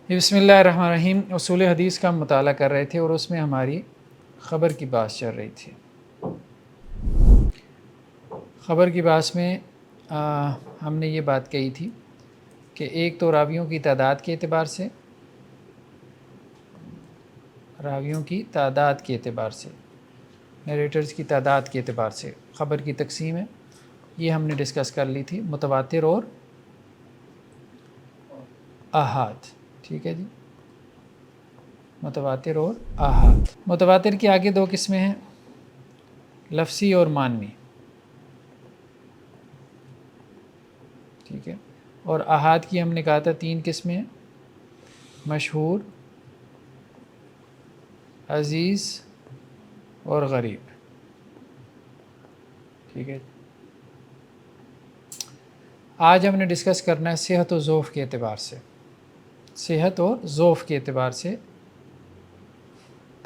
بسم اللہ الرحمن الرحیم۔ اصول حدیث کا ہم مطالعہ کر رہے تھے اور اس میں ہماری خبر کی بحث چل رہی تھی۔ خبر کی بحث میں ہم نے یہ بات کہی تھی کہ ایک تو راویوں کی تعداد کے اعتبار سے، نیریٹرز کی تعداد کے اعتبار سے خبر کی تقسیم ہے، یہ ہم نے ڈسکس کر لی تھی، متواتر اور احاد۔ ٹھیک ہے جی، متواتر اور احاد۔ متواتر کی آگے دو قسمیں ہیں، لفظی اور معنوی۔ ٹھیک ہے، اور احاد کی ہم نے کہا تھا تین قسمیں ہیں، مشہور، عزیز اور غریب۔ ٹھیک ہے، آج ہم نے ڈسکس کرنا ہے صحت و ضعف کے اعتبار سے، صحت اور ضعف کے اعتبار سے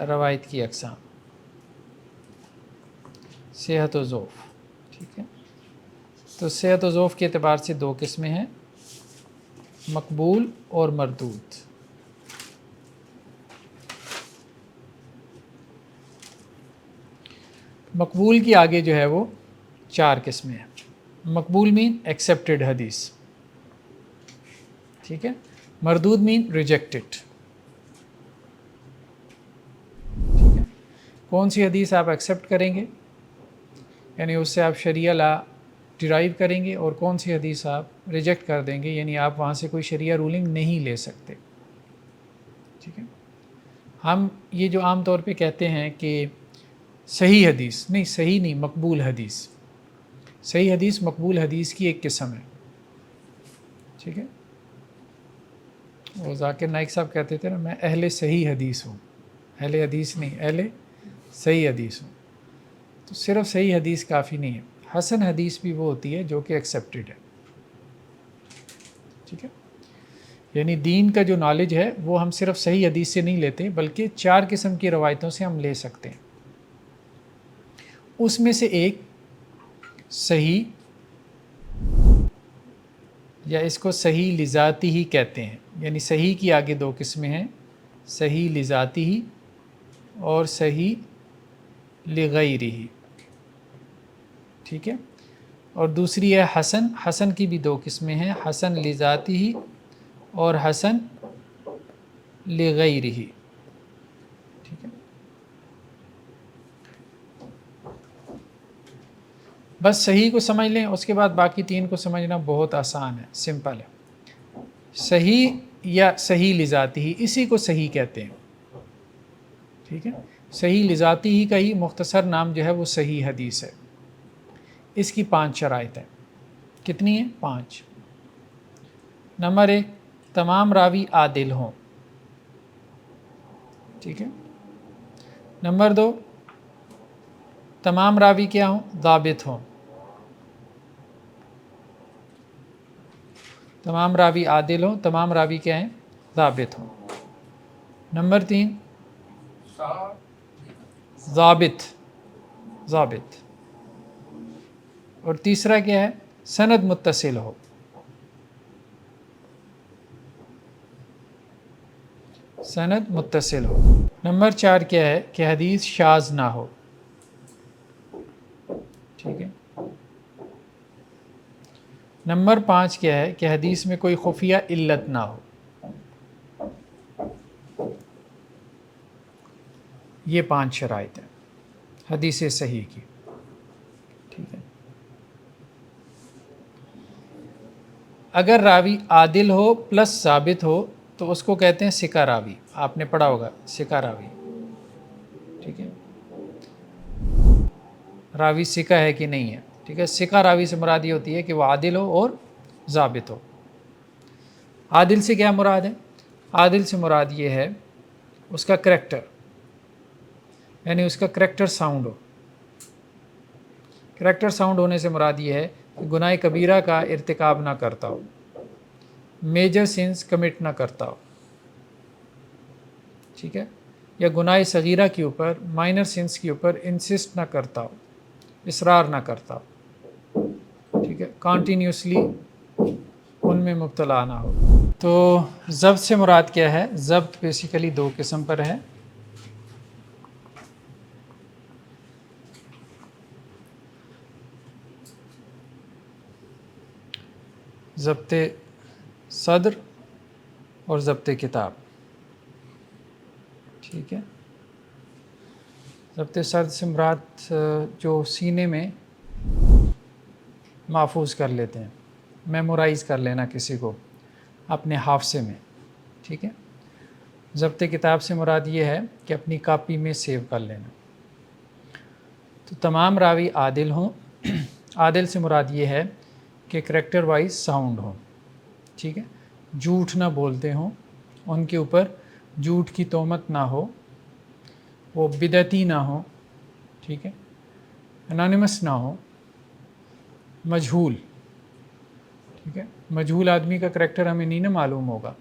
روایت کی اقسام، صحت و ضعف۔ ٹھیک ہے، تو صحت و ضعف کے اعتبار سے دو قسمیں ہیں، مقبول اور مردود۔ مقبول کی آگے جو ہے وہ چار قسمیں ہیں۔ مقبول مین ایکسیپٹڈ حدیث، ٹھیک ہے، مردود مین ریجیکٹڈ۔ ٹھیک ہے، کون سی حدیث آپ ایکسیپٹ کریں گے، یعنی اس سے آپ شرعیہ لا ڈرائیو کریں گے، اور کون سی حدیث آپ ریجیکٹ کر دیں گے، یعنی آپ وہاں سے کوئی شرعیہ رولنگ نہیں لے سکتے۔ ٹھیک ہے، ہم یہ جو عام طور پہ کہتے ہیں کہ صحیح حدیث، نہیں صحیح نہیں، مقبول حدیث۔ صحیح حدیث مقبول حدیث کی ایک قسم ہے۔ ٹھیک ہے، وہ ذاکر نائک صاحب کہتے تھے نا، میں اہل صحیح حدیث ہوں، اہل حدیث نہیں، اہل صحیح حدیث ہوں۔ تو صرف صحیح حدیث کافی نہیں ہے، حسن حدیث بھی وہ ہوتی ہے جو کہ ایکسیپٹڈ ہے۔ ٹھیک ہے، یعنی دین کا جو نالج ہے وہ ہم صرف صحیح حدیث سے نہیں لیتے، بلکہ چار قسم کی روایتوں سے ہم لے سکتے ہیں۔ اس میں سے ایک صحیح، یا اس کو صحیح لذاتی ہی کہتے ہیں، یعنی صحیح کی آگے دو قسمیں ہیں، صحیح لذاتی ہی اور صحیح لغیرہ۔ ٹھیک ہے، اور دوسری ہے حسن۔ حسن کی بھی دو قسمیں ہیں، حسن لذاتی ہی اور حسن لغیرہ۔ ٹھیک ہے، بس صحیح کو سمجھ لیں، اس کے بعد باقی تین کو سمجھنا بہت آسان ہے، سمپل ہے۔ صحیح یا صحیح لذاتی ہی، اسی کو صحیح کہتے ہیں۔ ٹھیک ہے، صحیح لذاتی ہی کا ہی مختصر نام جو ہے وہ صحیح حدیث ہے۔ اس کی 5 شرائط ہیں۔ کتنی ہیں؟ 5۔ نمبر 1، تمام راوی عادل ہوں۔ ٹھیک ہے، نمبر 2، تمام راوی کیا ہوں؟ ضابط ہوں۔ تمام راوی عادل ہوں، تمام راوی کیا ہیں؟ ضابط ہوں۔ نمبر 3، ضابط۔ اور تیسرا کیا ہے؟ سند متصل ہو۔ سند متصل ہو۔ نمبر 4 کیا ہے؟ کہ حدیث شاذ نہ ہو۔ ٹھیک ہے، نمبر 5 کیا ہے؟ کہ حدیث میں کوئی خفیہ علت نہ ہو۔ یہ 5 شرائط ہیں حدیث صحیح کی۔ ٹھیک ہے، اگر راوی عادل ہو پلس ثابت ہو تو اس کو کہتے ہیں ثقہ راوی۔ آپ نے پڑھا ہوگا ثقہ راوی۔ ٹھیک ہے، راوی ثقہ ہے کہ نہیں ہے۔ ٹھیک ہے، ثقہ راوی سے مراد یہ ہوتی ہے کہ وہ عادل ہو اور ضابط ہو۔ عادل سے کیا مراد ہے؟ عادل سے مراد یہ ہے اس کا کریکٹر، یعنی اس کا کریکٹر ساؤنڈ ہو۔ کریکٹر ساؤنڈ ہونے سے مراد یہ ہے کہ گناہ کبیرہ کا ارتکاب نہ کرتا ہو، میجر سنس کمٹ نہ کرتا ہو۔ ٹھیک ہے، یا گناہ صغیرہ کے اوپر، مائنر سنس کے اوپر انسسٹ نہ کرتا ہو، اصرار نہ کرتا ہو۔ ٹھیک ہے، کانٹینیوسلی ان میں مبتلا نہ ہو۔ تو ضبط سے مراد کیا ہے؟ ضبط بیسیکلی دو قسم پر ہے. ضبط صدر اور ضبط کتاب. ٹھیک ہے. ضبط صدر سے مراد جو سینے میں محفوظ کر لیتے ہیں، میمورائز کر لینا کسی کو اپنے حافظے میں. ٹھیک ہے. ضبط کتاب سے مراد یہ ہے کہ اپنی کاپی میں سیو کر لینا. تو تمام راوی عادل ہوں. عادل سے مراد یہ ہے کہ کریکٹر وائز ساؤنڈ ہوں. ٹھیک ہے. جھوٹ نہ بولتے ہوں، ان کے اوپر جھوٹ کی تہمت نہ ہو، وہ بدعتی نہ ہو. ٹھیک ہے. انانیمس نہ ہو، مجہول. ٹھیک ہے. مجہول آدمی کا کریکٹر ہمیں نہیں نہ معلوم ہوگا.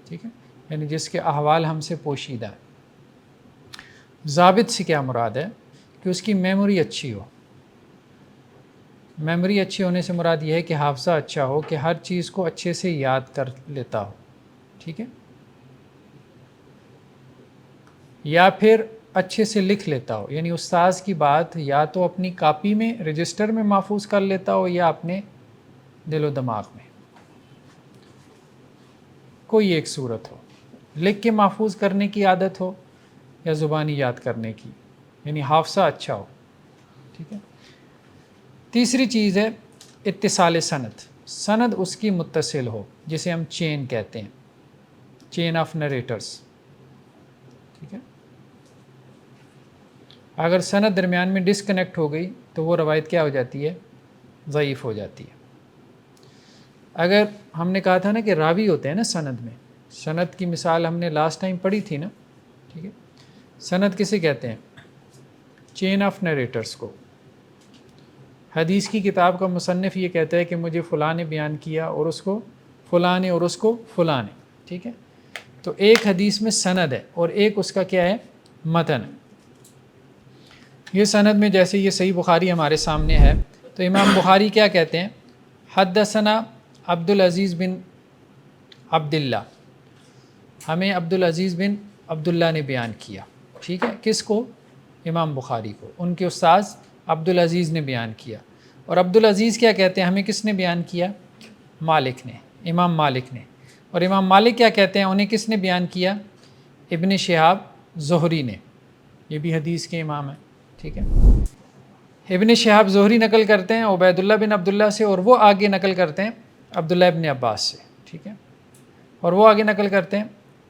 ٹھیک ہے. یعنی جس کے احوال ہم سے پوشیدہ ہے. ضابط سے کیا مراد ہے؟ کہ اس کی میموری اچھی ہو. میموری اچھی ہونے سے مراد یہ ہے کہ حافظہ اچھا ہو، کہ ہر چیز کو اچھے سے یاد کر لیتا ہو. ٹھیک ہے. یا پھر اچھے سے لکھ لیتا ہو، یعنی استاذ کی بات یا تو اپنی کاپی میں رجسٹر میں محفوظ کر لیتا ہو یا اپنے دل و دماغ میں. کوئی ایک صورت ہو. لکھ کے محفوظ کرنے کی عادت ہو یا زبانی یاد کرنے کی، یعنی حافظہ اچھا ہو. ٹھیک ہے. تیسری چیز ہے اتصال سند. سند اس کی متصل ہو، جسے ہم چین کہتے ہیں، چین آف نریٹرز. ٹھیک ہے. اگر سند درمیان میں ڈسکنیکٹ ہو گئی تو وہ روایت کیا ہو جاتی ہے؟ ضعیف ہو جاتی ہے. اگر ہم نے کہا تھا نا کہ راوی ہوتے ہیں نا سند میں، سند کی مثال ہم نے لاسٹ ٹائم پڑھی تھی نا. ٹھیک ہے. سند کسے کہتے ہیں؟ چین آف نریٹرز کو. حدیث کی کتاب کا مصنف یہ کہتا ہے کہ مجھے فلاں نے بیان کیا اور اس کو فلاں نے اور اس کو فلاں نے. ٹھیک ہے. تو ایک حدیث میں سند ہے اور ایک اس کا کیا ہے؟ متن. یہ سند میں جیسے یہ صحیح بخاری ہمارے سامنے ہے، تو امام بخاری کیا کہتے ہیں؟ حدثنا عبدالعزیز بن عبداللہ، ہمیں عبدالعزیز بن عبداللہ نے بیان کیا. ٹھیک ہے. کس کو؟ امام بخاری کو. ان کے استاذ عبدالعزیز نے بیان کیا. اور عبدالعزیز کیا کہتے ہیں؟ ہمیں کس نے بیان کیا؟ مالک نے، امام مالک نے. اور امام مالک کیا کہتے ہیں؟ انہیں کس نے بیان کیا؟ ابن شہاب زہری نے. یہ بھی حدیث کے امام ہیں. ٹھیک ہے. ابن شہاب زہری نقل کرتے ہیں عبید اللہ بن عبداللہ سے، اور وہ آگے نقل کرتے ہیں عبداللہ ابن عباس سے. ٹھیک ہے. اور وہ آگے نقل کرتے ہیں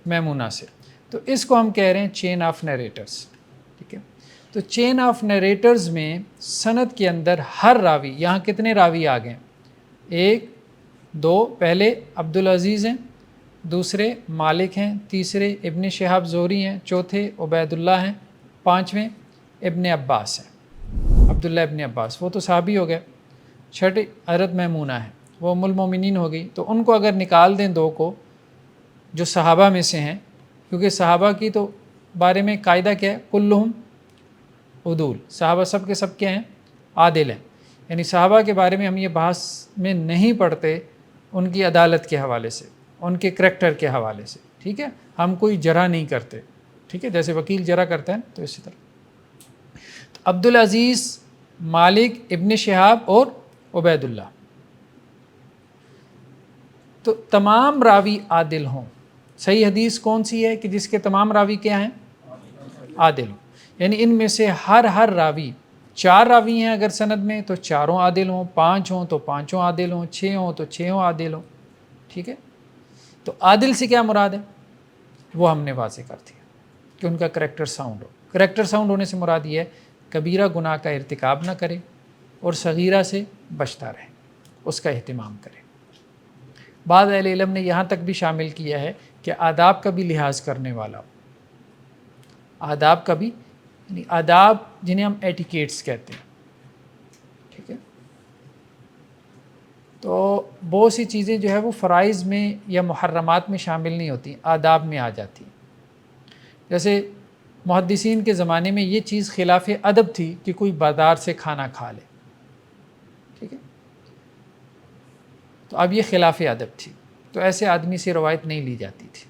میمونہ سے. تو اس کو ہم کہہ رہے ہیں چین آف نریٹرز. ٹھیک ہے. تو چین آف نریٹرز میں سند کے اندر ہر راوی، یہاں کتنے راوی آ گئے؟ ایک، دو، پہلے عبدالعزیز ہیں، دوسرے مالک ہیں، تیسرے ابن شہاب زہری ہیں، چوتھے عبید اللہ ہیں، پانچویں ابن عباس ہیں، عبداللہ ابن عباس. وہ تو صحابی ہو گئے. چھٹے حضرت میمونہ ہے، وہ ام المومنین ہو گئی. تو ان کو اگر نکال دیں دو کو جو صحابہ میں سے ہیں، کیونکہ صحابہ کی تو بارے میں قاعدہ کیا ہے؟ کلہم عدول. صحابہ سب کے سب کیا ہیں؟ عادل ہیں. یعنی صحابہ کے بارے میں ہم یہ بحث میں نہیں پڑھتے ان کی عدالت کے حوالے سے، ان کے کریکٹر کے حوالے سے. ٹھیک ہے. ہم کوئی جرح نہیں کرتے. ٹھیک ہے. جیسے وکیل جرح کرتا ہے تو اسی طرح. تو عبدالعزیز، مالک، ابن شہاب اور عبید اللہ. تو تمام راوی عادل ہوں. صحیح حدیث کون سی ہے کہ جس کے تمام راوی کیا ہیں؟ عادل ہوں. یعنی ان میں سے ہر راوی، چار راوی ہیں اگر سند میں تو چاروں عادل ہوں، پانچ ہوں تو پانچوں عادل ہوں، چھ ہوں تو چھوں عادل ہوں. ٹھیک ہے. تو عادل سے کیا مراد ہے؟ وہ ہم نے واضح کر دیا کہ ان کا کریکٹر ساؤنڈ ہو. کریکٹر ساؤنڈ ہونے سے مراد یہ ہے کبیرہ گناہ کا ارتکاب نہ کرے اور صغیرہ سے بچتا رہے، اس کا اہتمام کرے. بعض اہل علم نے یہاں تک بھی شامل کیا ہے کہ آداب کا بھی لحاظ کرنے والا ہو. آداب کا بھی، یعنی آداب جنہیں ہم ایٹیکیٹس کہتے ہیں. ٹھیک ہے. تو بہت سی چیزیں جو ہے وہ فرائض میں یا محرمات میں شامل نہیں ہوتی، آداب میں آ جاتی. جیسے محدثین کے زمانے میں یہ چیز خلاف ادب تھی کہ کوئی بازار سے کھانا کھا لے. ٹھیک ہے. تو اب یہ خلاف ادب تھی. تو ایسے آدمی سے روایت نہیں لی جاتی تھی.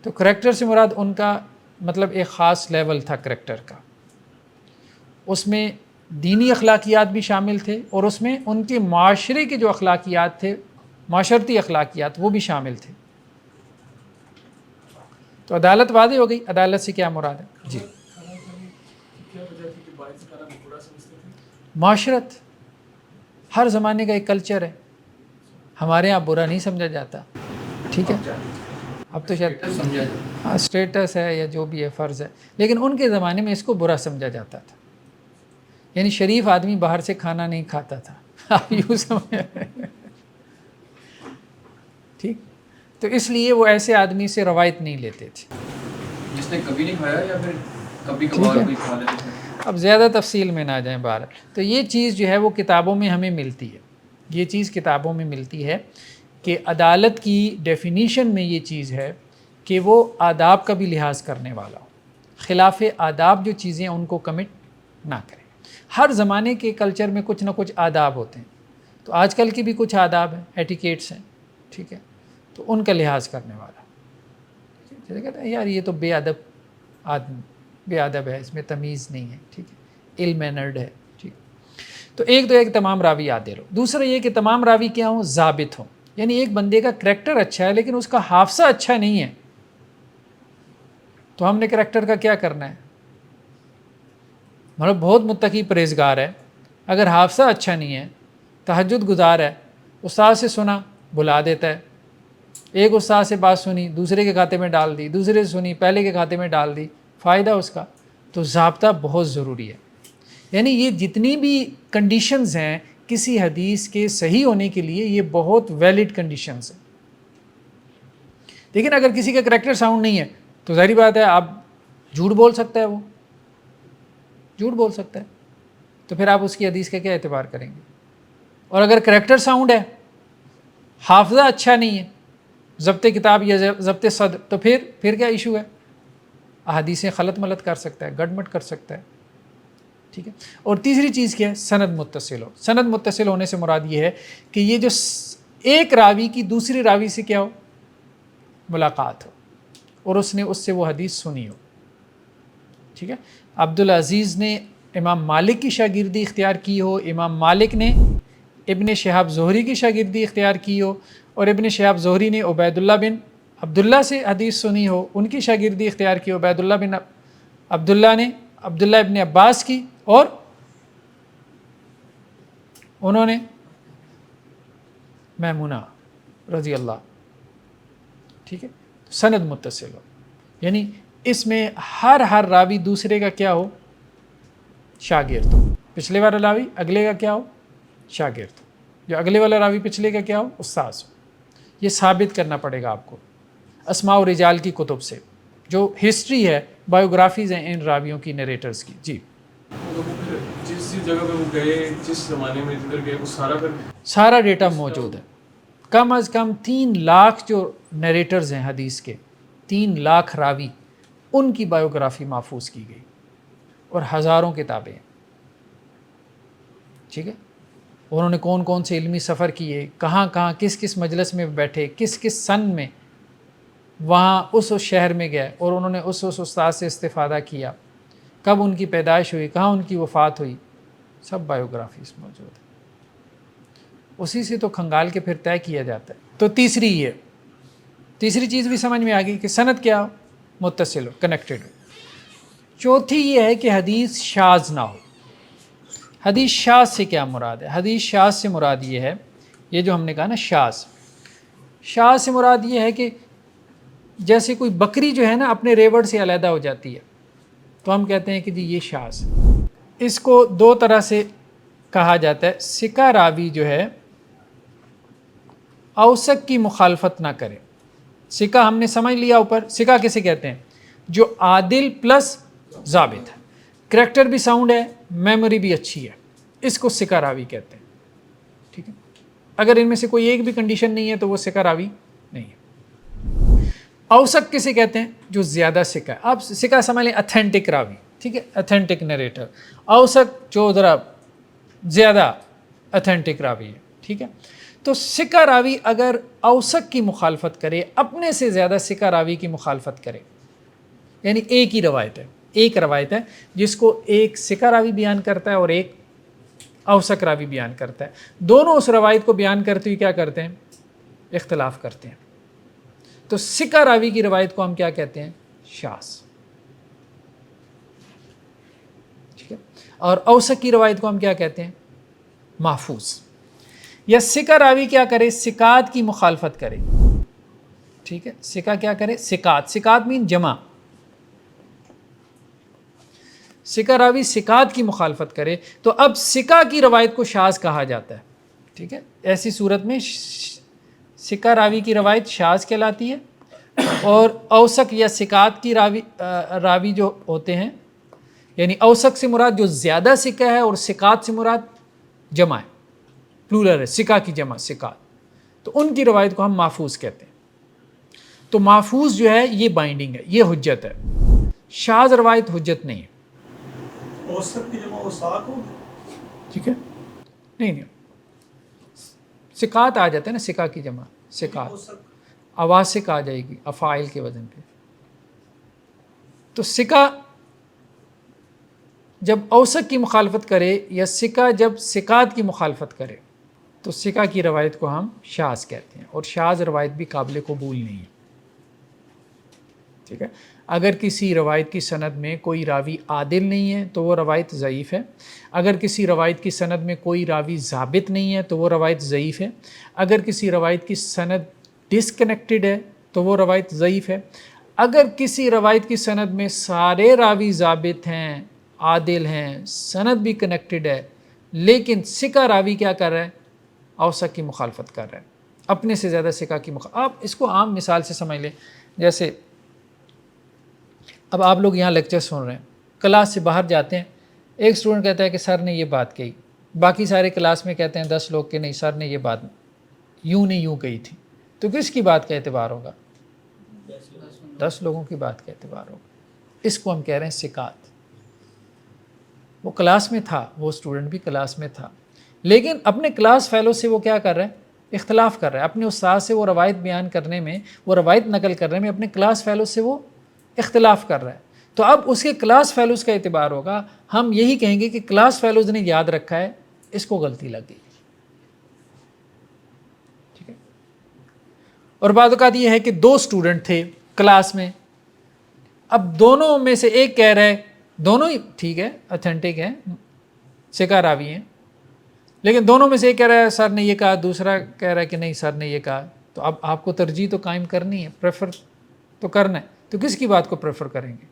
تو کریکٹر سے مراد ان کا مطلب ایک خاص لیول تھا کریکٹر کا، اس میں دینی اخلاقیات بھی شامل تھے اور اس میں ان کے معاشرے کے جو اخلاقیات تھے، معاشرتی اخلاقیات، وہ بھی شامل تھے. تو عدالت واضح ہو گئی. عدالت سے کیا مراد ہے؟ جی معاشرت ہر زمانے کا ایک کلچر ہے، ہمارے یہاں برا نہیں سمجھا جاتا. ٹھیک ہے، اب تو شاید اسٹیٹس ہے یا جو بھی ہے، فرض ہے، لیکن ان کے زمانے میں اس کو برا سمجھا جاتا تھا. یعنی شریف آدمی باہر سے کھانا نہیں کھاتا تھا. آپ یوں سمجھ، ٹھیک. تو اس لیے وہ ایسے آدمی سے روایت نہیں لیتے تھے جس نے کبھی نہیں کھایا یا پھر کبھی کبھار کوئی کھا لیتے تھے. اب زیادہ تفصیل میں نہ جائیں باہر. تو یہ چیز جو ہے وہ کتابوں میں ہمیں ملتی ہے، یہ چیز کتابوں میں ملتی ہے کہ عدالت کی ڈیفینیشن میں یہ چیز ہے کہ وہ آداب کا بھی لحاظ کرنے والا ہو، خلاف آداب جو چیزیں ان کو کمٹ نہ کریں. ہر زمانے کے کلچر میں کچھ نہ کچھ آداب ہوتے ہیں، تو آج کل کی بھی کچھ آداب ہیں، ایٹیکیٹس ہیں، ٹھیک ہے، تو ان کا لحاظ کرنے والا. جیسے کہتے ہیں یار یہ تو بے ادب آدمی، بے ادب ہے، اس میں تمیز نہیں ہے، ٹھیک ہے، ایل مینرڈ ہے. ٹھیک. تو ایک تمام راوی عادل ہو. دوسرا یہ کہ تمام راوی کیا ہوں؟ ضابط ہوں. یعنی ایک بندے کا کریکٹر اچھا ہے لیکن اس کا حافظہ اچھا نہیں ہے، تو ہم نے کریکٹر کا کیا کرنا ہے؟ مطلب بہت متقی پرہیزگار ہے، اگر حافظہ اچھا نہیں ہے، تہجد گزار ہے، استاد سے سنا بلا دیتا ہے، ایک استاد سے بات سنی دوسرے کے کھاتے میں ڈال دی، دوسرے سے سنی پہلے کے کھاتے میں ڈال دی، فائدہ اس کا. تو ضابطہ بہت ضروری ہے. یعنی یہ جتنی بھی کنڈیشنز ہیں کسی حدیث کے صحیح ہونے کے لیے، یہ بہت ویلڈ کنڈیشنز ہیں. لیکن اگر کسی کا کریکٹر ساؤنڈ نہیں ہے تو ظاہری بات ہے آپ جھوٹ بول سکتا ہے، وہ جھوٹ بول سکتا ہے، تو پھر آپ اس کی حدیث کا کیا اعتبار کریں گے؟ اور اگر کریکٹر ساؤنڈ ہے، حافظہ اچھا نہیں ہے، ضبط کتاب یا ضبط صدر، تو پھر کیا ایشو ہے؟ احادیثیں خلط ملط کر سکتا ہے، گڑمٹ کر سکتا ہے. ٹھیک ہے. اور تیسری چیز کیا ہے؟ سند متصل ہو. سند متصل ہونے سے مراد یہ ہے کہ یہ جو ایک راوی کی دوسری راوی سے کیا ہو؟ ملاقات ہو، اور اس نے اس سے وہ حدیث سنی ہو. ٹھیک ہے. عبدالعزیز نے امام مالک کی شاگردی اختیار کی ہو، امام مالک نے ابن شہاب زہری کی شاگردی اختیار کی ہو، اور ابن شہاب زہری نے عبید اللہ بن عبداللہ سے حدیث سنی ہو، ان کی شاگردی اختیار کی. عبید اللہ بن عبداللہ نے عبداللہ ابن عباس کی، اور انہوں نے میمونہ رضی اللہ. ٹھیک ہے. سند متصل ہو، یعنی اس میں ہر راوی دوسرے کا کیا ہو؟ شاگرد ہو. پچھلے والا راوی اگلے کا کیا ہو؟ شاگرد ہو. جو اگلے والا راوی پچھلے کا کیا ہو؟ استاد ہو. یہ ثابت کرنا پڑے گا آپ کو اسماء و رجال کی کتب سے، جو ہسٹری ہے، بایوگرافیز ہیں ان راویوں کی، نریٹرز کی. جی جس جگہ پہ وہ گئے، جس زمانے میں جدھر گئے، وہ سارا ڈیٹا موجود ہے. کم از کم 3 لاکھ جو نریٹرز ہیں حدیث کے، 3 لاکھ راوی، ان کی بایوگرافی محفوظ کی گئی، اور ہزاروں کتابیں ہیں. ٹھیک ہے. انہوں نے کون کون سے علمی سفر کیے، کہاں کہاں کس کس مجلس میں بیٹھے، کس کس سن میں وہاں اس شہر میں گئے، اور انہوں نے اس استاد سے استفادہ کیا، کب ان کی پیدائش ہوئی، کہاں ان کی وفات ہوئی، سب بایوگرافیز موجود ہے. اسی سے تو کھنگال کے پھر طے کیا جاتا ہے. تو تیسری چیز بھی سمجھ میں آ گئی کہ سند کیا ہو؟ متصل ہو، کنیکٹڈ ہو. چوتھی یہ ہے کہ حدیث شاذ نہ ہو. حدیث شاذ سے کیا مراد ہے؟ حدیث شاذ سے مراد یہ ہے، یہ جو ہم نے کہا نا شاذ سے مراد یہ ہے کہ جیسے کوئی بکری جو ہے نا اپنے ریوڑ سے علیحدہ ہو جاتی ہے، تو ہم کہتے ہیں کہ جی یہ شاذ. اس کو 2 طرح سے کہا جاتا ہے. ثقہ راوی جو ہے اوثق کی مخالفت نہ کرے. ثقہ ہم نے سمجھ لیا اوپر. ثقہ کسے کہتے ہیں؟ جو عادل پلس ضابط ہے، کریکٹر بھی ساؤنڈ ہے، میموری بھی اچھی ہے، اس کو ثقہ راوی کہتے ہیں. ٹھیک ہے. اگر ان میں سے کوئی ایک بھی کنڈیشن نہیں ہے تو وہ ثقہ راوی نہیں ہے. اوثق کسے کہتے ہیں؟ جو زیادہ ثقہ ہے. آپ ثقہ سمجھ لیں اتھینٹک راوی، ٹھیک ہے، اتھینٹک نریٹر. اوثق جو ذرا زیادہ اتھینٹک راوی ہے. ٹھیک ہے. تو ثقہ راوی اگر اوثق کی مخالفت کرے، اپنے سے زیادہ ثقہ راوی کی مخالفت کرے، یعنی ایک ہی روایت ہے، ایک روایت ہے جس کو ایک ثقہ راوی بیان کرتا ہے اور ایک اوثق راوی بیان کرتا ہے، دونوں اس روایت کو بیان کرتے ہوئے کیا کرتے ہیں؟ اختلاف کرتے ہیں، تو ثقہ راوی کی روایت کو ہم کیا کہتے ہیں؟ شاذ، ٹھیک ہے، اور اوثق کی روایت کو ہم کیا کہتے ہیں؟ محفوظ۔ یا ثقہ راوی کیا کرے؟ ثقات کی مخالفت کرے، ٹھیک ہے، ثقہ کیا کرے؟ ثقات، ثقات مین جمع، ثقہ راوی ثقات کی مخالفت کرے تو اب ثقہ کی روایت کو شاذ کہا جاتا ہے، ٹھیک ہے، ایسی صورت میں ثقہ راوی کی روایت شاذ کہلاتی ہے، اور اوثق یا ثقات کی راوی جو ہوتے ہیں، یعنی اوثق سے مراد جو زیادہ ثقہ ہے اور ثقات سے مراد جمع ہے، پلورل ہے، ثقہ کی جمع ثقات، تو ان کی روایت کو ہم محفوظ کہتے ہیں۔ تو محفوظ جو ہے یہ بائنڈنگ ہے، یہ حجت ہے، شاذ روایت حجت نہیں ہے، اوثق کی جمع اوثاق ہوگی، ٹھیک ہے، نہیں ثقات آ جاتے ہیں نا، ثقہ کی جمع ثقات، اوثق اواسق آ جائے گی افاعل کے وزن پہ۔ تو ثقہ جب اوثق کی مخالفت کرے یا ثقہ جب ثقات کی مخالفت کرے تو ثقہ کی روایت کو ہم شاذ کہتے ہیں، اور شاذ روایت بھی قابل قبول نہیں ہے، ٹھیک ہے۔ اگر کسی روایت کی سند میں کوئی راوی عادل نہیں ہے تو وہ روایت ضعیف ہے، اگر کسی روایت کی سند میں کوئی راوی ضابط نہیں ہے تو وہ روایت ضعیف ہے، اگر کسی روایت کی سند ڈسکنیکٹڈ ہے تو وہ روایت ضعیف ہے، اگر کسی روایت کی سند میں سارے راوی ضابط ہیں، عادل ہیں، سند بھی کنیکٹڈ ہے، لیکن ثقہ راوی کیا کر رہا ہے؟ اوثق کی مخالفت کر رہا ہے، اپنے سے زیادہ ثقہ کی مخالفت۔ آپ اس کو عام مثال سے سمجھ لیں، جیسے اب آپ لوگ یہاں لیکچر سن رہے ہیں، کلاس سے باہر جاتے ہیں، ایک اسٹوڈنٹ کہتا ہے کہ سر نے یہ بات کہی، باقی سارے کلاس میں کہتے ہیں 10 لوگ کہ نہیں سر نے یہ بات یوں نہیں یوں کہی تھی، تو کس کی بات کا اعتبار ہوگا؟ 10 لوگوں کی بات کا اعتبار ہوگا۔ اس کو ہم کہہ رہے ہیں ثقات۔ وہ کلاس میں تھا، وہ اسٹوڈنٹ بھی کلاس میں تھا، لیکن اپنے کلاس فیلو سے وہ کیا کر رہا ہے؟ اختلاف کر رہا ہے، اپنے استاد سے وہ روایت بیان کرنے میں، وہ روایت نقل کرنے میں اپنے کلاس فیلو سے وہ اختلاف کر رہا ہے، تو اب اس کے کلاس فیلوز کا اعتبار ہوگا، ہم یہی کہیں گے کہ کلاس فیلوز نے یاد رکھا ہے، اس کو غلطی لگ گئی، ٹھیک ہے۔ اور بعض اوقات یہ ہے کہ 2 اسٹوڈنٹ تھے کلاس میں، اب دونوں میں سے ایک کہہ رہا ہے، دونوں ہی ٹھیک ہے، اتھینٹک ہے، ثقہ راوی ہیں، لیکن دونوں میں سے ایک کہہ رہا ہے سر نے یہ کہا، دوسرا کہہ رہا ہے کہ نہیں سر نے یہ کہا، تو اب آپ کو ترجیح تو قائم کرنی ہے، پریفر تو کرنا ہے، تو کس کی بات کو پریفر کریں گے؟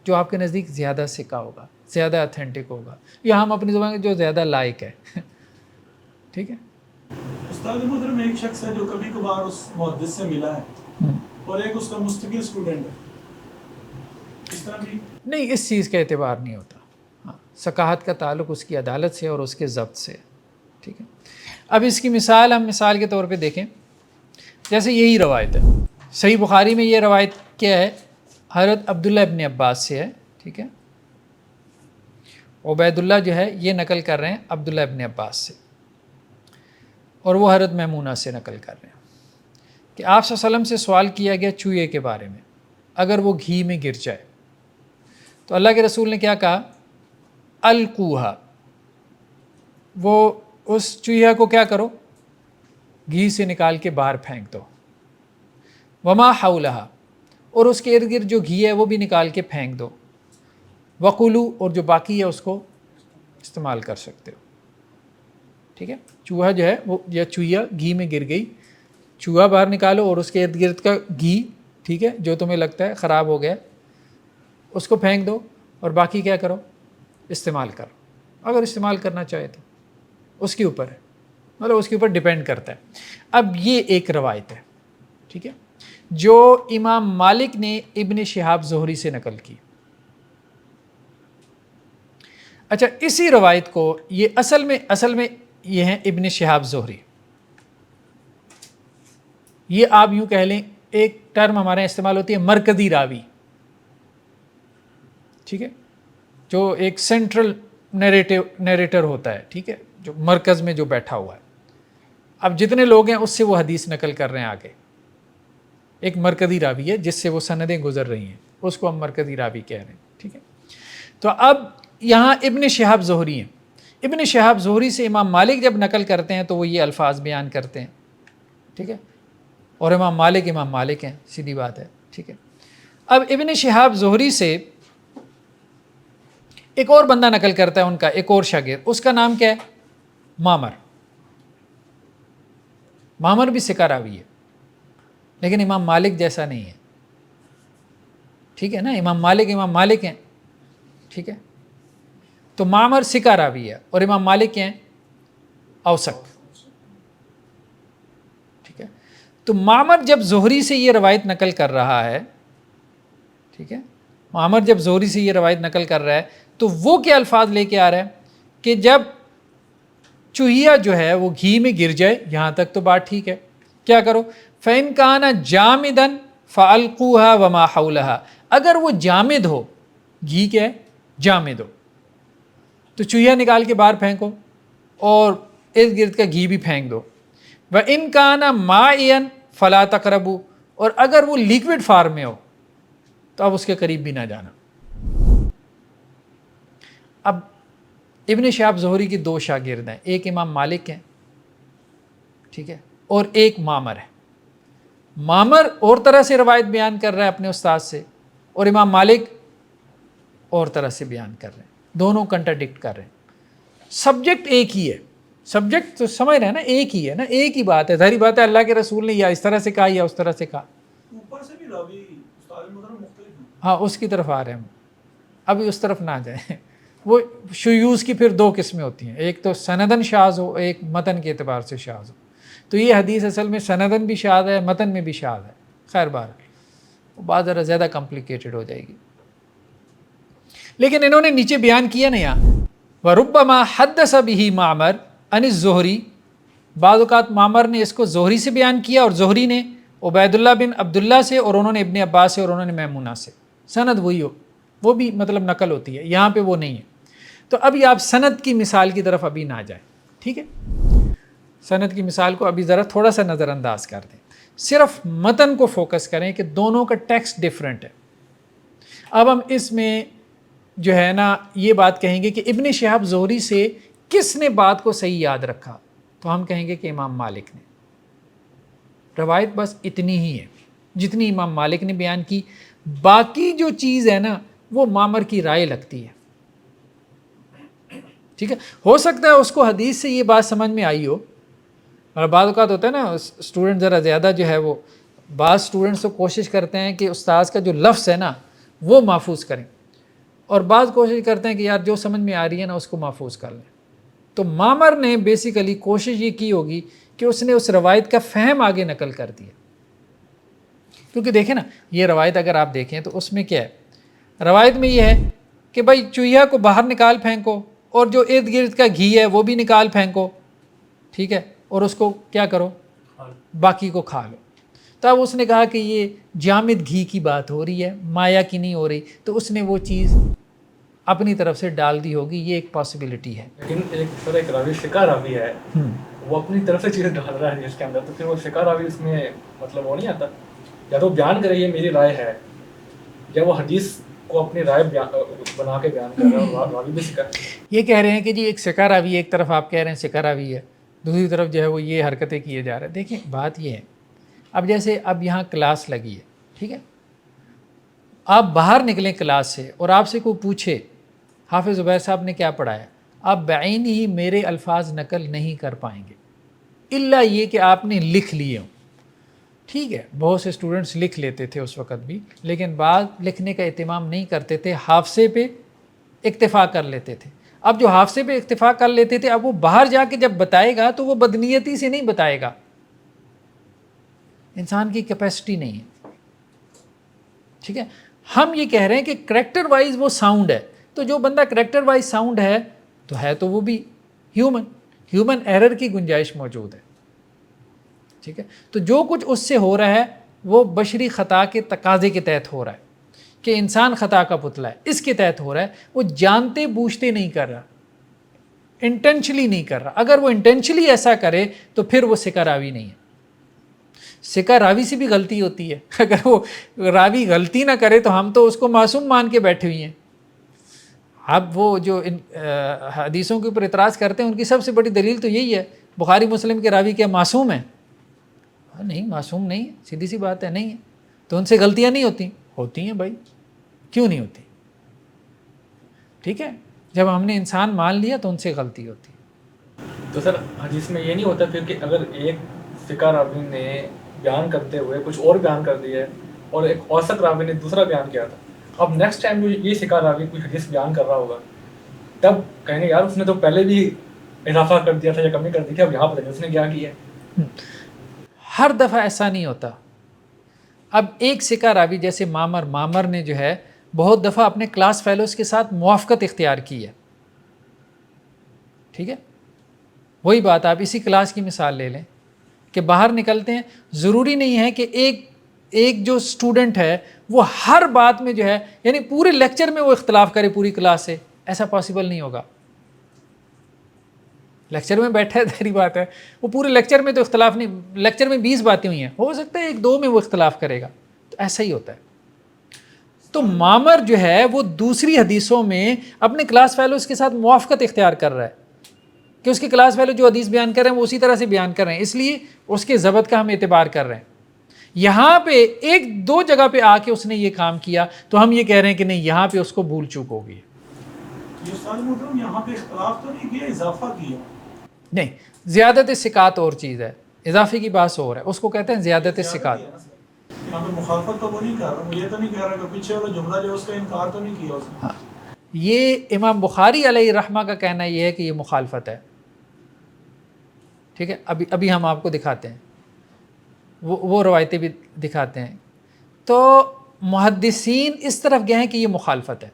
جو آپ کے نزدیک زیادہ ثقہ ہوگا، زیادہ اتھینٹک ہوگا، یا ہم اپنی زبان جو زیادہ لائق ہے، ٹھیک ہے۔ استاد محترم ایک شخص ہے جو کبھی کبھار اس محدث سے ملا ہے اور ایک اس کا مستقل اسٹوڈنٹ ہے، اس طرح بھی نہیں، اس چیز کا اعتبار نہیں ہوتا، ہاں، ثقافت کا تعلق اس کی عدالت سے اور اس کے ضبط سے، ٹھیک ہے۔ اب اس کی مثال ہم مثال کے طور پہ دیکھیں، جیسے یہی روایت ہے، صحیح بخاری میں یہ روایت کیا ہے؟ حضرت عبداللہ ابن عباس سے ہے، ٹھیک ہے، عبید اللہ جو ہے یہ نقل کر رہے ہیں عبداللہ ابن عباس سے، اور وہ حضرت میمونہ سے نقل کر رہے ہیں کہ آپ صلی اللہ علیہ وسلم سے سوال کیا گیا چوہے کے بارے میں، اگر وہ گھی میں گر جائے تو اللہ کے رسول نے کیا کہا؟ القوہا، وہ اس چوہا کو کیا کرو؟ گھی سے نکال کے باہر پھینک دو، وما حولہا، اور اس کے ارد گرد جو گھی ہے وہ بھی نکال کے پھینک دو، وقلو، اور جو باقی ہے اس کو استعمال کر سکتے ہو، ٹھیک ہے۔ چوہا جو ہے وہ، یا چوہیا گھی میں گر گئی، چوہا باہر نکالو اور اس کے ارد گرد کا گھی، ٹھیک ہے، جو تمہیں لگتا ہے خراب ہو گیا اس کو پھینک دو، اور باقی کیا کرو؟ استعمال کرو، اگر استعمال کرنا چاہے تو اس کے اوپر ہے، مطلب اس کے اوپر ڈیپینڈ کرتا ہے۔ اب یہ ایک روایت ہے، ٹھیک ہے، جو امام مالک نے ابن شہاب زہری سے نقل کی۔ اچھا، اسی روایت کو یہ اصل میں یہ ہیں ابن شہاب زہری، یہ آپ یوں کہہ لیں، ایک ٹرم ہمارے یہاں استعمال ہوتی ہے مرکزی راوی، ٹھیک ہے، جو ایک سینٹرل نیریٹر ہوتا ہے، ٹھیک ہے، جو مرکز میں جو بیٹھا ہوا ہے، اب جتنے لوگ ہیں اس سے وہ حدیث نقل کر رہے ہیں آگے. ایک مرکزی راوی ہے جس سے وہ سندیں گزر رہی ہیں, اس کو ہم مرکزی راوی کہہ رہے ہیں. ٹھیک ہے, تو اب یہاں ابن شہاب زہری ہیں. ابن شہاب زہری سے امام مالک جب نقل کرتے ہیں تو وہ یہ الفاظ بیان کرتے ہیں. ٹھیک ہے, اور امام مالک ہیں, سیدھی بات ہے. ٹھیک ہے, اب ابن شہاب زہری سے ایک اور بندہ نقل کرتا ہے, ان کا ایک اور شاگرد, اس کا نام کیا ہے؟ معمر بھی ثقہ راوی ہے لیکن امام مالک جیسا نہیں ہے. ٹھیک ہے نا, امام مالک ہیں. ٹھیک ہے, تو معمر ثقہ راوی ہے اور امام مالک کیا ہیں؟ اوثق. ٹھیک ہے, تو معمر جب زہری سے یہ روایت نقل کر رہا ہے, ٹھیک ہے, معمر جب زہری سے یہ روایت نقل کر رہا ہے تو وہ کیا الفاظ لے کے آ رہا ہے کہ جب چوہیا جو ہے وہ گھی میں گر جائے, یہاں تک تو بات ٹھیک ہے, کیا کرو؟ فَإِن كَانَ جَامِدًا فَأَلْقُوهَا وَمَا حَوْلَهَا, اگر وہ جامد ہو, گھی کیا ہے؟ جامد ہو, تو چوہیا نکال کے باہر پھینکو اور ارد گرد کا گھی بھی پھینک دو. وَإِن كَانَ مَائِيًا فَلَا تَقْرَبُوا, اور اگر وہ لیکوڈ فارم میں ہو تو اب اس کے قریب بھی نہ جانا. اب ابن شہاب زہری کی دو شاگرد ہیں, ایک امام مالک ہیں, ٹھیک ہے, اور ایک معمر ہے. معمر اور طرح سے روایت بیان کر رہا ہے اپنے استاد سے, اور امام مالک اور طرح سے بیان کر رہے ہیں, دونوں کنٹراڈکٹ کر رہے ہیں. سبجیکٹ ایک ہی ہے, سبجیکٹ تو سمجھ رہے ہیں نا, ایک ہی ہے نا, ایک ہی بات ہے. ظاہری بات ہے اللہ کے رسول نے یا اس طرح سے کہا یا اس طرح سے کہا. اوپر سے بھی راوی استاد محترم مختلف ہیں. ہاں, اس کی طرف آ رہے ہیں ہم, ابھی اس طرف نہ جائیں. وہ شیوز کی پھر دو قسمیں ہوتی ہیں, ایک تو سندن شاذ ہو, ایک متن کے اعتبار سے شاذ ہو. تو یہ حدیث اصل میں سندن بھی شاذ ہے, متن میں بھی شاذ ہے. خیر بار وہ بات ذرا زیادہ کمپلیکیٹڈ ہو جائے گی, لیکن انہوں نے نیچے بیان کیا نا یہاں, وَرُبَّمَا حَدَّثَ بِهِ مَعْمَرٌ عَنِ الزُّهْرِي, بعض اوقات معمر نے اس کو زہری سے بیان کیا اور زہری نے عبید اللہ بن عبداللہ سے, اور انہوں نے ابن عباس سے, اور انہوں نے میمونہ سے. سند وہی ہو, وہ بھی مطلب نقل ہوتی ہے, یہاں پہ وہ نہیں ہے. تو ابھی آپ سند کی مثال کی طرف ابھی نہ جائیں. ٹھیک ہے, سند کی مثال کو ابھی ذرا تھوڑا سا نظر انداز کر دیں, صرف متن کو فوکس کریں کہ دونوں کا ٹیکسٹ ڈیفرنٹ ہے. اب ہم اس میں جو ہے نا یہ بات کہیں گے کہ ابن شہاب زہری سے کس نے بات کو صحیح یاد رکھا, تو ہم کہیں گے کہ امام مالک نے. روایت بس اتنی ہی ہے جتنی امام مالک نے بیان کی, باقی جو چیز ہے نا وہ معمر کی رائے لگتی ہے. ٹھیک ہے, ہو سکتا ہے اس کو حدیث سے یہ بات سمجھ میں آئی ہو, اور بعض اوقات ہوتا ہے نا اسٹوڈنٹ ذرا زیادہ جو ہے وہ, بعض اسٹوڈنٹس تو کوشش کرتے ہیں کہ استاد کا جو لفظ ہے نا وہ محفوظ کریں, اور بعض کوشش کرتے ہیں کہ یار جو سمجھ میں آ رہی ہے نا اس کو محفوظ کر لیں. تو معمر نے بیسیکلی کوشش یہ کی ہوگی کہ اس نے اس روایت کا فہم آگے نقل کر دیا. کیونکہ دیکھیں نا یہ روایت اگر آپ دیکھیں تو اس میں کیا ہے, روایت میں یہ ہے کہ بھائی چوہیا کو باہر نکال پھینکو, اور جو ارد گرد کا گھی ہے وہ بھی نکال پھینکو. ٹھیک ہے, اور اس کو کیا کرو, باقی کو کھا لو. تب اس نے کہا کہ یہ جامد گھی کی بات ہو رہی ہے, مایا کی نہیں ہو رہی, تو اس نے وہ چیز اپنی طرف سے ڈال دی ہوگی, یہ ایک پاسبلٹی ہے. لیکن ایک راوی ثقہ راوی ہے, وہ اپنی طرف سے چیزیں ڈال رہا ہے اس کے اندر, تو پھر وہ ثقہ راوی اس میں مطلب وہ نہیں آتا. یا تو بیان کرے یہ میری رائے ہے, یا وہ حدیث کو اپنی رائے بنا کے بیان کر رہا ہے, اور راوی بھی ثقہ ہے. یہ کہہ رہے ہیں کہ جی ایک ثقہ راوی ہے, ایک طرف آپ کہہ رہے ہیں ثقہ راوی ہے, دوسری طرف جو ہے وہ یہ حرکتیں کیے جا رہے ہیں. دیکھیں بات یہ ہے, اب جیسے اب یہاں کلاس لگی ہے, ٹھیک ہے, آپ باہر نکلیں کلاس سے اور آپ سے کوئی پوچھے حافظ عبید صاحب نے کیا پڑھایا, آپ بعین ہی میرے الفاظ نقل نہیں کر پائیں گے, الا یہ کہ آپ نے لکھ لیے ہوں. ٹھیک ہے, بہت سے اسٹوڈنٹس لکھ لیتے تھے اس وقت بھی, لیکن بعض لکھنے کا اہتمام نہیں کرتے تھے, حافظے پہ اکتفا کر لیتے تھے. اب جو حافظے پہ اکتفا کر لیتے تھے, اب وہ باہر جا کے جب بتائے گا تو وہ بدنیتی سے نہیں بتائے گا, انسان کی کیپیسٹی نہیں ہے. ٹھیک ہے, ہم یہ کہہ رہے ہیں کہ کریکٹر وائز وہ ساؤنڈ ہے, تو جو بندہ کریکٹر وائز ساؤنڈ ہے تو وہ بھی ہیومن ایرر کی گنجائش موجود ہے. ٹھیک ہے, تو جو کچھ اس سے ہو رہا ہے وہ بشری خطا کے تقاضے کے تحت ہو رہا ہے, کہ انسان خطا کا پتلا ہے, اس کے تحت ہو رہا ہے, وہ جانتے بوجھتے نہیں کر رہا. انٹینشلی نہیں کر رہا. اگر وہ انٹینشلی ایسا کرے تو پھر وہ ثقہ راوی نہیں ہے. ثقہ راوی سے بھی غلطی ہوتی ہے. اگر وہ راوی غلطی نہ کرے تو ہم تو اس کو معصوم مان کے بیٹھے ہوئے ہیں. اب وہ جو ان حدیثوں کے اوپر اعتراض کرتے ہیں ان کی سب سے بڑی دلیل تو یہی ہے بخاری مسلم کے راوی کیا معصوم ہیں؟ نہیں معصوم نہیں ہے، سیدھی سی بات ہے نہیں ہے. تو ان سے غلطیاں نہیں ہوتی؟ ہوتی ہیں بھائی، کیوں نہیں ہوتی؟ ٹھیک ہے، جب ہم نے انسان مان لیا تو ان سے غلطی ہوتی. تو سر حدیث میں یہ نہیں ہوتا پھر کہ اگر ایک ثقہ راوی نے بیان کرتے ہوئے کچھ اور بیان کر دیا ہے اور ایک اوسط راوی نے دوسرا بیان کیا تھا، اب نیکسٹ ٹائم جو یہ ثقہ راوی کوئی حدیث بیان کر رہا ہوگا تب کہیں گے یار اس نے تو پہلے بھی اضافہ کر دیا تھا یا کمی کر دی تھی، اب یہاں پتہ اس نے کیا کیا ہے. ہر دفعہ ایسا نہیں ہوتا. اب ایک ثقہ راوی جیسے معمر نے جو ہے بہت دفعہ اپنے کلاس فیلوز کے ساتھ موافقت اختیار کی ہے. ٹھیک ہے، وہی بات آپ اسی کلاس کی مثال لے لیں کہ باہر نکلتے ہیں، ضروری نہیں ہے کہ ایک جو اسٹوڈنٹ ہے وہ ہر بات میں جو ہے یعنی پورے لیکچر میں وہ اختلاف کرے پوری کلاس سے. ایسا پاسبل نہیں ہوگا. لیکچر میں بیٹھا ہے ظاہری بات ہے وہ پورے لیکچر میں تو اختلاف نہیں، لیکچر میں 20 باتیں ہوئی ہیں، ہو سکتا ہے 1-2 میں وہ اختلاف کرے گا. تو ایسا ہی ہوتا ہے. تو معمر جو ہے وہ دوسری حدیثوں میں اپنے کلاس فیلوز کے ساتھ موافقت اختیار کر رہا ہے کہ اس کے کلاس فیلو جو حدیث بیان کر رہے ہیں وہ اسی طرح سے بیان کر رہے ہیں، اس لیے اس کے ضبط کا ہم اعتبار کر رہے ہیں. یہاں پہ 1-2 جگہ پہ آ کے اس نے یہ کام کیا تو ہم یہ کہہ رہے ہیں کہ نہیں یہاں پہ اس کو بھول چوک ہو گئی. یہ استاد محترم یہاں پہ اختلاف تو نہیں کیا، اضافہ کیا. نہیں، زیادت ثقات اور چیز ہے، اضافے کی بات اور ہے، اس کو کہتے ہیں زیادت ثقات. یہاں پہ مخالفت تو وہ نہیں کر رہا، وہ یہ تو نہیں کہہ رہا کہ پیچھے والا جملہ جو اس کا انکار تو نہیں کیا اس نے. ہاں، یہ امام بخاری علیہ الرحمہ کا کہنا یہ ہے کہ یہ مخالفت ہے. ٹھیک ہے، ابھی ہم آپ کو دکھاتے ہیں، وہ روایتیں بھی دکھاتے ہیں. تو محدثین اس طرف گئے ہیں کہ یہ مخالفت ہے.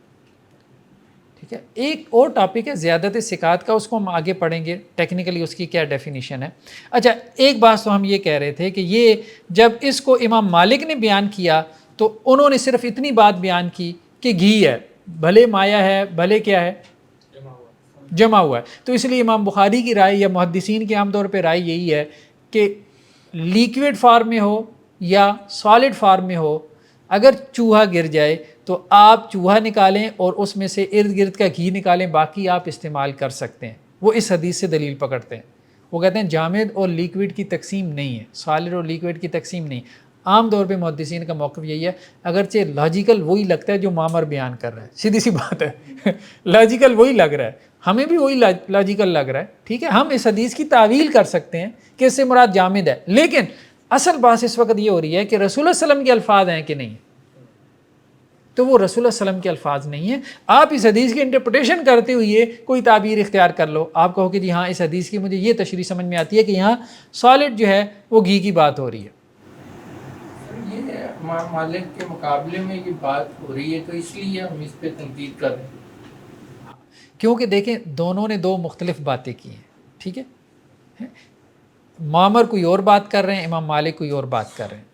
ٹھیک ہے، ایک اور ٹاپک ہے زیادت ثقات کا، اس کو ہم آگے پڑھیں گے ٹیکنیکلی اس کی کیا ڈیفینیشن ہے. اچھا، ایک بات تو ہم یہ کہہ رہے تھے کہ یہ جب اس کو امام مالک نے بیان کیا تو انہوں نے صرف اتنی بات بیان کی کہ گھی ہے، بھلے مایا ہے بھلے کیا ہے جمع ہوا ہے. تو اس لیے امام بخاری کی رائے یا محدثین کی عام طور پہ رائے یہی ہے کہ لیکوڈ فارم میں ہو یا سالڈ فارم میں ہو، اگر چوہا گر جائے تو آپ چوہا نکالیں اور اس میں سے ارد گرد کا گھی نکالیں، باقی آپ استعمال کر سکتے ہیں. وہ اس حدیث سے دلیل پکڑتے ہیں. وہ کہتے ہیں جامد اور لیکوڈ کی تقسیم نہیں ہے، سالڈ اور لیکوڈ کی تقسیم نہیں. عام طور پہ محدثین کا موقف یہی ہے، اگرچہ لاجیکل وہی لگتا ہے جو معمر بیان کر رہا ہے، سیدھی سی بات ہے لاجیکل وہی لگ رہا ہے، ہمیں بھی وہی لاجیکل لگ رہا ہے. ٹھیک ہے، ہم اس حدیث کی تعویل کر سکتے ہیں کہ اس سے مراد جامد ہے، لیکن اصل بات اس وقت یہ ہو رہی ہے کہ رسول اللہ صلی اللہ علیہ وسلم کے الفاظ ہیں کہ نہیں. تو وہ رسول اللہ صلی اللہ علیہ وسلم کے الفاظ نہیں ہیں. آپ اس حدیث کی انٹرپریٹیشن کرتے ہوئے کوئی تعبیر اختیار کر لو، آپ کہو کہ جی ہاں اس حدیث کی مجھے یہ تشریح سمجھ میں آتی ہے کہ یہاں سالڈ جو ہے وہ گھی کی بات ہو رہی ہے. یہ امام مالک کے مقابلے میں یہ بات ہو رہی ہے تو اس لیے ہم اس پہ تنقید کر رہے ہیں، کیونکہ دیکھیں دونوں نے 2 مختلف باتیں کی ہیں. ٹھیک ہے، معمر کوئی اور بات کر رہے ہیں، امام مالک کوئی اور بات کر رہے ہیں.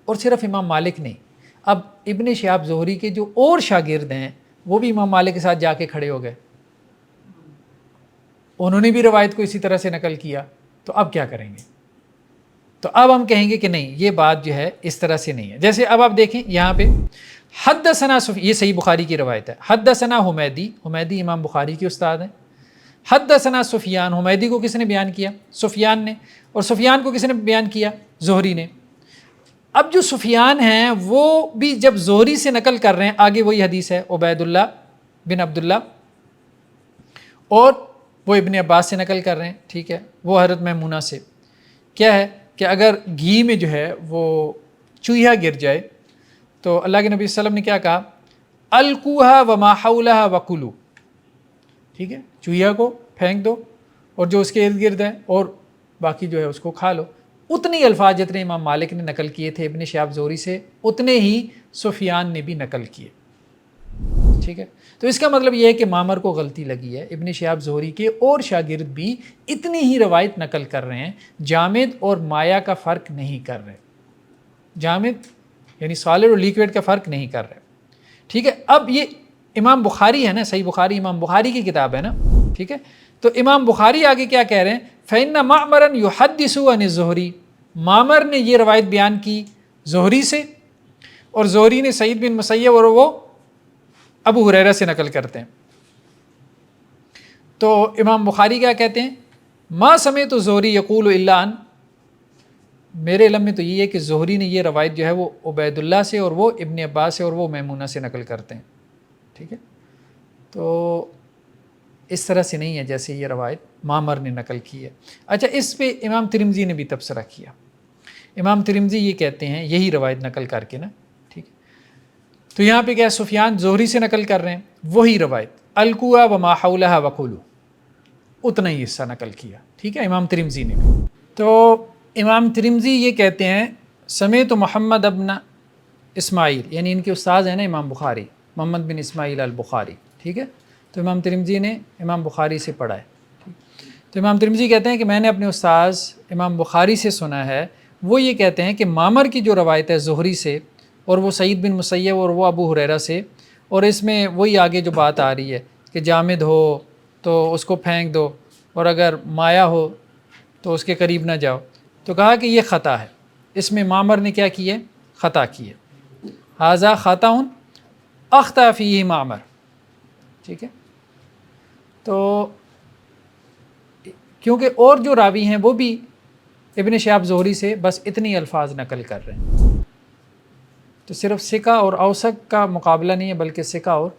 اور صرف امام مالک نہیں، اب ابن شہاب زہری کے جو اور شاگرد ہیں وہ بھی امام مالک کے ساتھ جا کے کھڑے ہو گئے، انہوں نے بھی روایت کو اسی طرح سے نقل کیا. تو اب کیا کریں گے؟ تو اب ہم کہیں گے کہ نہیں یہ بات جو ہے اس طرح سے نہیں ہے. جیسے اب آپ دیکھیں یہاں پہ حدثنا یہ صحیح بخاری کی روایت ہے، حدثنا حمیدی امام بخاری کے استاد ہیں. حدثنا سفیان، حمیدی کو کس نے بیان کیا؟ سفیان نے. اور سفیان کو کس نے بیان کیا؟ زہری نے. اب جو سفیان ہیں وہ بھی جب زہری سے نقل کر رہے ہیں، آگے وہی حدیث ہے عبید اللہ بن عبداللہ، اور وہ ابن عباس سے نقل کر رہے ہیں. ٹھیک ہے، وہ حضرت میمونہ سے. کیا ہے کہ اگر گھی میں جو ہے وہ چوہا گر جائے تو اللہ کے نبی صلی اللہ علیہ وسلم نے کیا کہا؟ القوہا وما حولہا وکلوا. ٹھیک ہے، چوہا کو پھینک دو اور جو اس کے ارد گرد ہے اور باقی جو ہے اس کو کھا لو. اتنے الفاظ جتنے امام مالک نے نقل کیے تھے ابن شہاب زہری سے، اتنے ہی سفیان نے بھی نقل کیے. ٹھیک ہے، تو اس کا مطلب یہ ہے کہ معمر کو غلطی لگی ہے. ابن شہاب زہری کے اور شاگرد بھی اتنی ہی روایت نقل کر رہے ہیں، جامد اور مایا کا فرق نہیں کر رہے، جامد یعنی سالڈ اور لیکوڈ کا فرق نہیں کر رہے. ٹھیک ہے، اب یہ امام بخاری ہے نا، صحیح بخاری امام بخاری کی کتاب ہے نا، ٹھیک ہے. تو امام بخاری آگے کیا کہہ رہے ہیں؟ فَإِنَّ مَعْمَرًا يُحَدِّثُ عَنِ الزُّهْرِي، معمر نے یہ روایت بیان کی زہری سے، اور زہری نے سعید بن مسیب اور وہ ابو ہریرہ سے نقل کرتے ہیں. تو امام بخاری کیا کہتے ہیں؟ ما سمعت زہری یقول الا ان، میرے علم میں تو یہ ہے کہ زہری نے یہ روایت جو ہے وہ عبید اللہ سے اور وہ ابن عباس سے اور وہ میمونہ سے نقل کرتے ہیں. ٹھیک ہے. تو اس طرح سے نہیں ہے جیسے یہ روایت معمر نے نقل کی ہے. اچھا، اس پہ امام ترمذی نے بھی تبصرہ کیا. امام ترمذی یہ کہتے ہیں یہی روایت نقل کر کے نا، ٹھیک ہے. تو یہاں پہ کیا سفیان زہری سے نقل کر رہے ہیں وہی روایت، الکوا وما حولها وقولو، اتنا ہی حصہ نقل کیا. ٹھیک ہے، امام ترمذی نے بھی. تو امام ترمذی یہ کہتے ہیں سمیت محمد ابن اسماعیل، یعنی ان کے استاذ ہیں نا امام بخاری، محمد بن اسماعیل البخاری. ٹھیک ہے. تو امام ترمذی نے امام بخاری سے پڑھا ہے. تو امام ترمذی کہتے ہیں کہ میں نے اپنے استاذ امام بخاری سے سنا ہے، وہ یہ کہتے ہیں کہ معمر کی جو روایت ہے زہری سے اور وہ سعید بن مسیب اور وہ ابو ہریرہ سے، اور اس میں وہی آگے جو بات آ رہی ہے کہ جامد ہو تو اس کو پھینک دو اور اگر مایا ہو تو اس کے قریب نہ جاؤ. تو کہا کہ یہ خطا ہے، اس میں معمر نے کیا کی ہے؟ خطا کی ہے. ھذا خطا اخطا فیہ معمر. ٹھیک ہے. تو کیونکہ اور جو راوی ہیں وہ بھی ابن شہاب زہری سے بس اتنی الفاظ نقل کر رہے ہیں. تو صرف ثقہ اور اوثق کا مقابلہ نہیں ہے بلکہ ثقہ اور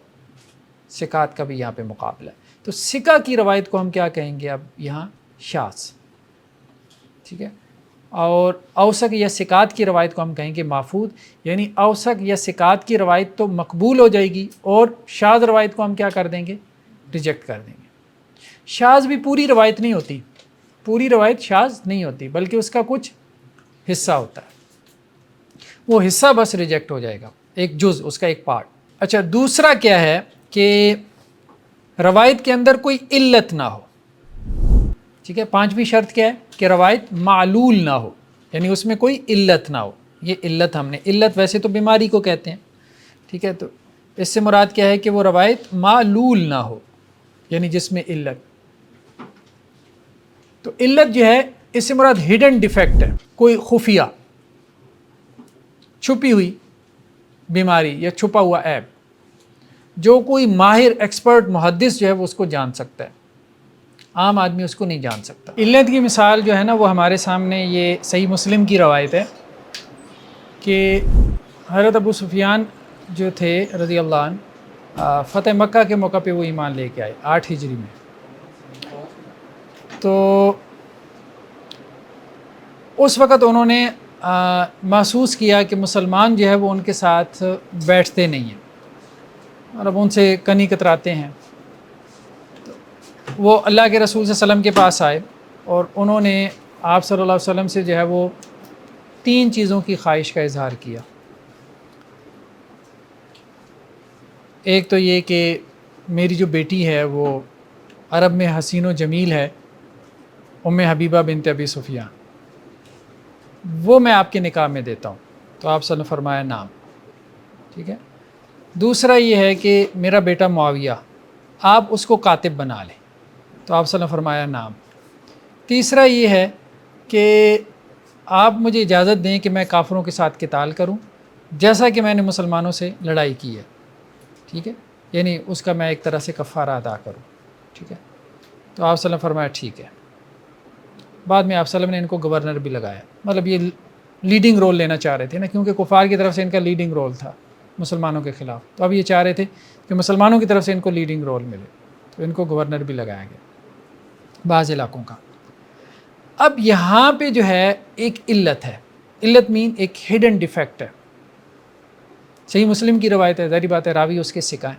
ثقات کا بھی یہاں پہ مقابلہ ہے. تو ثقہ کی روایت کو ہم کیا کہیں گے اب یہاں؟ شاذ. ٹھیک ہے. اور اوثق یا ثقات کی روایت کو ہم کہیں گے محفوظ. یعنی اوثق یا ثقات کی روایت تو مقبول ہو جائے گی اور شاذ روایت کو ہم کیا کر دیں گے؟ ریجیکٹ کر دیں گے. شاذ بھی پوری روایت نہیں ہوتی، پوری روایت شاذ نہیں ہوتی بلکہ اس کا کچھ حصہ ہوتا ہے، وہ حصہ بس ریجیکٹ ہو جائے گا، ایک جز، اس کا ایک پارٹ. اچھا، دوسرا کیا ہے کہ روایت کے اندر کوئی علت نہ ہو. ٹھیک ہے. پانچویں شرط کیا ہے؟ کہ روایت معلول نہ ہو، یعنی اس میں کوئی علت نہ ہو. یہ علت ہم نے، علت ویسے تو بیماری کو کہتے ہیں. ٹھیک ہے. تو اس سے مراد کیا ہے کہ وہ روایت معلول نہ ہو، یعنی جس میں علت. تو علت جو ہے اس سے مراد ہڈن ڈیفیکٹ ہے، کوئی خفیہ چھپی ہوئی بیماری یا چھپا ہوا عیب جو کوئی ماہر ایکسپرٹ محدث جو ہے وہ اس کو جان سکتا ہے، عام آدمی اس کو نہیں جان سکتا. علت کی مثال جو ہے نا وہ ہمارے سامنے یہ صحیح مسلم کی روایت ہے کہ حضرت ابو سفیان جو تھے رضی اللہ عنہ، فتح مکہ کے موقع پہ وہ ایمان لے کے آئے 8 ہجری میں. تو اس وقت انہوں نے محسوس کیا کہ مسلمان جو ہے وہ ان کے ساتھ بیٹھتے نہیں ہیں، مطلب ان سے کنی کتراتے ہیں. تو وہ اللہ کے رسول صلی اللہ علیہ وسلم کے پاس آئے اور انہوں نے آپ صلی اللہ علیہ وسلم سے جو ہے وہ 3 چیزوں کی خواہش کا اظہار کیا. ایک تو یہ کہ میری جو بیٹی ہے وہ عرب میں حسین و جمیل ہے، حبیبہ بنت ابی سفیان، وہ میں آپ کے نکاح میں دیتا ہوں. تو آپ صلی اللہ علیہ وسلم نے فرمایا نام. ٹھیک ہے. دوسرا یہ ہے کہ میرا بیٹا معاویہ، آپ اس کو کاتب بنا لیں. تو آپ صلی اللہ علیہ وسلم نے فرمایا نام. تیسرا یہ ہے کہ آپ مجھے اجازت دیں کہ میں کافروں کے ساتھ قتال کروں جیسا کہ میں نے مسلمانوں سے لڑائی کی ہے. ٹھیک ہے. یعنی اس کا میں ایک طرح سے کفارہ ادا کروں. ٹھیک ہے. تو آپ صلی اللہ علیہ وسلم نے فرمایا ٹھیک ہے. بعد میں آپ صلی اللہ علیہ وسلم نے ان کو گورنر بھی لگایا، مطلب یہ لیڈنگ رول لینا چاہ رہے تھے نا، کیونکہ کفار کی طرف سے ان کا لیڈنگ رول تھا مسلمانوں کے خلاف. تو اب یہ چاہ رہے تھے کہ مسلمانوں کی طرف سے ان کو لیڈنگ رول ملے، تو ان کو گورنر بھی لگایا گیا بعض علاقوں کا. اب یہاں پہ جو ہے ایک علت ہے، علت مین ایک ہڈن ڈیفیکٹ ہے. صحیح مسلم کی روایت ہے، ظاہری بات ہے راوی اس کے ثقہ ہیں،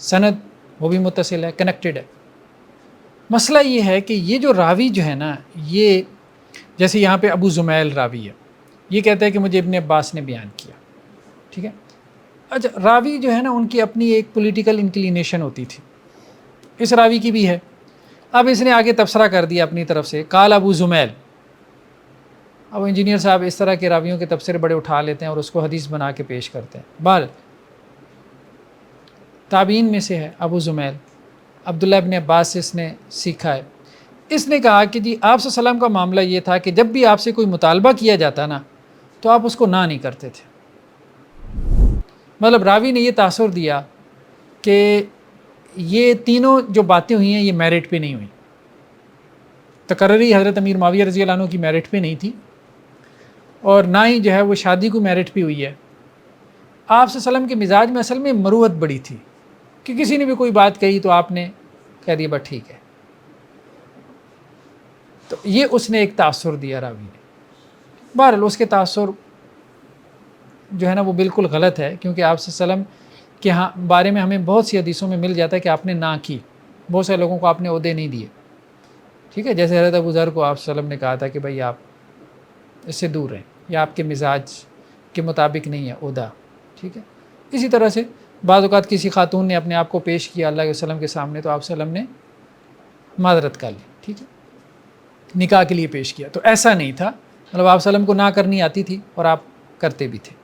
سند وہ بھی متصل ہے، کنیکٹڈ ہے. مسئلہ یہ ہے کہ یہ جو راوی جو ہے نا، یہ جیسے یہاں پہ ابو زمیل راوی ہے، یہ کہتا ہے کہ مجھے ابن عباس نے بیان کیا. ٹھیک ہے. اچھا، راوی جو ہے نا ان کی اپنی ایک پولیٹیکل انکلینیشن ہوتی تھی، اس راوی کی بھی ہے. اب اس نے آگے تبصرہ کر دیا اپنی طرف سے، قال ابو زمیل. اب انجینئر صاحب اس طرح کے راویوں کے تبصرے بڑے اٹھا لیتے ہیں اور اس کو حدیث بنا کے پیش کرتے ہیں. بال تابعین میں سے ہے ابو زمیل، عبداللہ ابن عباس سے اس نے سیکھا ہے. اس نے کہا کہ جی آپ صلی اللہ علیہ وسلم کا معاملہ یہ تھا کہ جب بھی آپ سے کوئی مطالبہ کیا جاتا نا تو آپ اس کو نہ نہیں کرتے تھے. مطلب راوی نے یہ تاثر دیا کہ یہ تینوں جو باتیں ہوئی ہیں یہ میرٹ پہ نہیں ہوئی. تقرری حضرت امیر معاویہ رضی اللہ عنہ کی میرٹ پہ نہیں تھی اور نہ ہی جو ہے وہ شادی کو میرٹ پہ ہوئی ہے. آپ صلی اللہ علیہ وسلم کے مزاج میں اصل میں مروت بڑی تھی کہ کسی نے بھی کوئی بات کہی تو آپ نے کہہ دیا بس ٹھیک ہے. تو یہ اس نے ایک تاثر دیا راوی نے. بہرحال اس کے تاثر جو ہے نا وہ بالکل غلط ہے کیونکہ آپ صلی اللہ علیہ وسلم کے بارے میں ہمیں بہت سی حدیثوں میں مل جاتا ہے کہ آپ نے نہ کی. بہت سے لوگوں کو آپ نے عہدے نہیں دیے. ٹھیک ہے, جیسے حضرت ابو ذر کو آپ صلی اللہ علیہ وسلم نے کہا تھا کہ بھائی آپ اس سے دور رہیں, یا آپ کے مزاج کے مطابق نہیں ہے عہدہ. ٹھیک ہے, اسی طرح سے بعض اوقات کسی خاتون نے اپنے آپ کو پیش کیا اللہ کے وسلم کے سامنے تو آپ صلی اللہ علیہ وسلم نے معذرت کر لی. ٹھیک ہے, نکاح کے لیے پیش کیا, تو ایسا نہیں تھا. مطلب آپ صلی اللہ علیہ وسلم کو نہ کرنی آتی تھی اور آپ کرتے بھی تھے.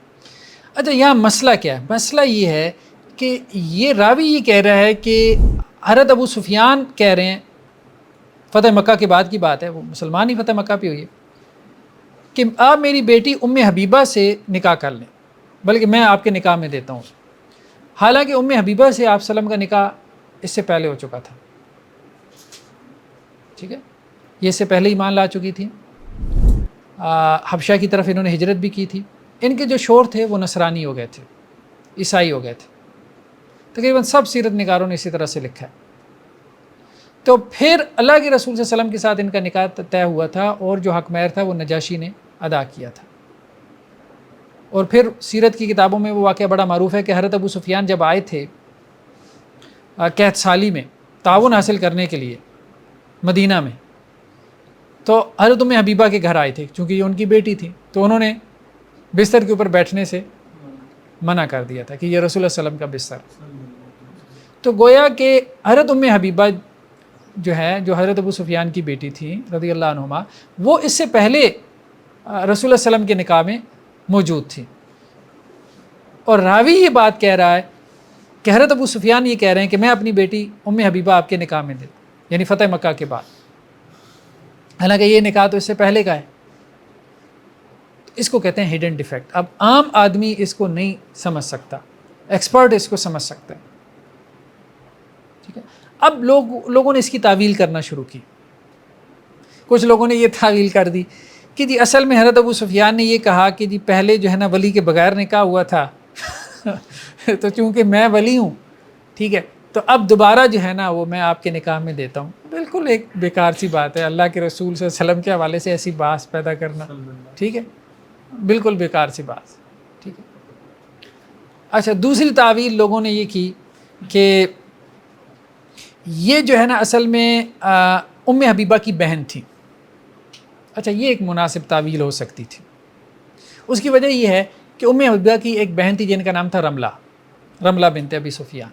اچھا, یہاں مسئلہ کیا ہے؟ مسئلہ یہ ہے کہ یہ راوی یہ کہہ رہا ہے کہ حضرت ابو سفیان کہہ رہے ہیں, فتح مکہ کے بعد کی بات ہے, وہ مسلمان ہی فتح مکہ پہ ہوئی ہے, کہ آپ میری بیٹی ام حبیبہ سے نکاح کر لیں, بلکہ میں آپ کے نکاح میں دیتا ہوں. حالانکہ ام حبیبہ سے آپ صلی اللہ علیہ وسلم کا نکاح اس سے پہلے ہو چکا تھا. ٹھیک ہے, یہ اس سے پہلے ایمان لا چکی تھی, حبشہ کی طرف انہوں نے ہجرت بھی کی تھی. ان کے جو شور تھے وہ نصرانی ہو گئے تھے, عیسائی ہو گئے تھے. تقریباً سب سیرت نگاروں نے اسی طرح سے لکھا ہے. تو پھر اللہ کے رسول صلی اللہ علیہ وسلم کے ساتھ ان کا نکاح طے ہوا تھا اور جو حق مہر تھا وہ نجاشی نے ادا کیا تھا. اور پھر سیرت کی کتابوں میں وہ واقعہ بڑا معروف ہے کہ حضرت ابو سفیان جب آئے تھے قحط سالی میں تعاون حاصل کرنے کے لیے مدینہ میں, تو حضرت ام حبیبہ کے گھر آئے تھے چونکہ یہ ان کی بیٹی تھی, تو انہوں نے بستر کے اوپر بیٹھنے سے منع کر دیا تھا کہ یہ رسول اللہ صلی اللہ علیہ وسلم کا بستر. تو گویا کہ حضرت ام حبیبہ جو ہے, جو حضرت ابو سفیان کی بیٹی تھی رضی اللہ عنہما, وہ اس سے پہلے رسول اللہ صلی اللہ علیہ وسلم کے نکاح میں موجود تھی. اور راوی یہ بات کہہ رہا ہے کہ حضرت ابو سفیان یہ کہہ رہے ہیں کہ میں اپنی بیٹی ام حبیبہ آپ کے نکاح میں دے, یعنی فتح مکہ کے بعد, حالانکہ یہ نکاح تو اس سے پہلے کا ہے. اس کو کہتے ہیں ہڈن ڈیفیکٹ. اب عام آدمی اس کو نہیں سمجھ سکتا, ایکسپرٹ اس کو سمجھ سکتا ہے. ٹھیک ہے, اب لوگوں نے اس کی تعویل کرنا شروع کی. کچھ لوگوں نے یہ تعویل کر دی کہ جی اصل میں حضرت ابو سفیان نے یہ کہا کہ جی پہلے جو ہے نا ولی کے بغیر نکاح ہوا تھا تو چونکہ میں ولی ہوں, ٹھیک ہے, تو اب دوبارہ جو ہے نا وہ میں آپ کے نکاح میں دیتا ہوں. بالکل ایک بیکار سی بات ہے اللہ کے رسول صلی اللہ علیہ وسلم کے حوالے سے ایسی بات پیدا کرنا. ٹھیک ہے, بالکل بیکار سی بات. ٹھیک ہے. اچھا, دوسری تعویل لوگوں نے یہ کی کہ یہ جو ہے نا اصل میں ام حبیبہ کی بہن تھی. اچھا, یہ ایک مناسب تعویل ہو سکتی تھی. اس کی وجہ یہ ہے کہ ام حبیبہ کی ایک بہن تھی جن کا نام تھا رملہ بنت ابی سفیان.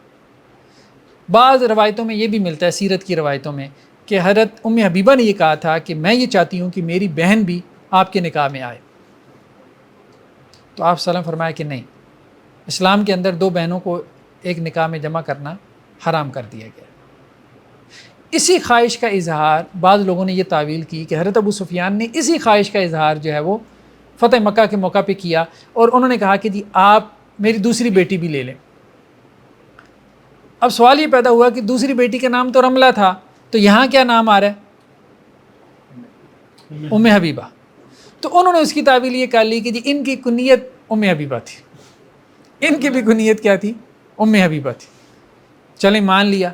بعض روایتوں میں یہ بھی ملتا ہے, سیرت کی روایتوں میں, کہ حضرت ام حبیبہ نے یہ کہا تھا کہ میں یہ چاہتی ہوں کہ میری بہن بھی آپ کے نکاح میں آئے. تو آپ صلی اللہ علیہ وسلم فرمایا کہ نہیں, اسلام کے اندر دو بہنوں کو ایک نکاح میں جمع کرنا حرام کر دیا گیا. اسی خواہش کا اظہار بعض لوگوں نے یہ تعویل کی کہ حضرت ابو سفیان نے اسی خواہش کا اظہار جو ہے وہ فتح مکہ کے موقع پہ کیا, اور انہوں نے کہا کہ جی آپ میری دوسری بیٹی بھی لے لیں. اب سوال یہ پیدا ہوا کہ دوسری بیٹی کا نام تو رملہ تھا, تو یہاں کیا نام آ رہا ہے؟ ام حبیبہ. تو انہوں نے اس کی تعویل یہ کر لی کہ جی ان کی کنیت ام حبیبہ تھی, ان کی بھی کنیت کیا تھی؟ ام حبیبہ تھی. چلیں مان لیا,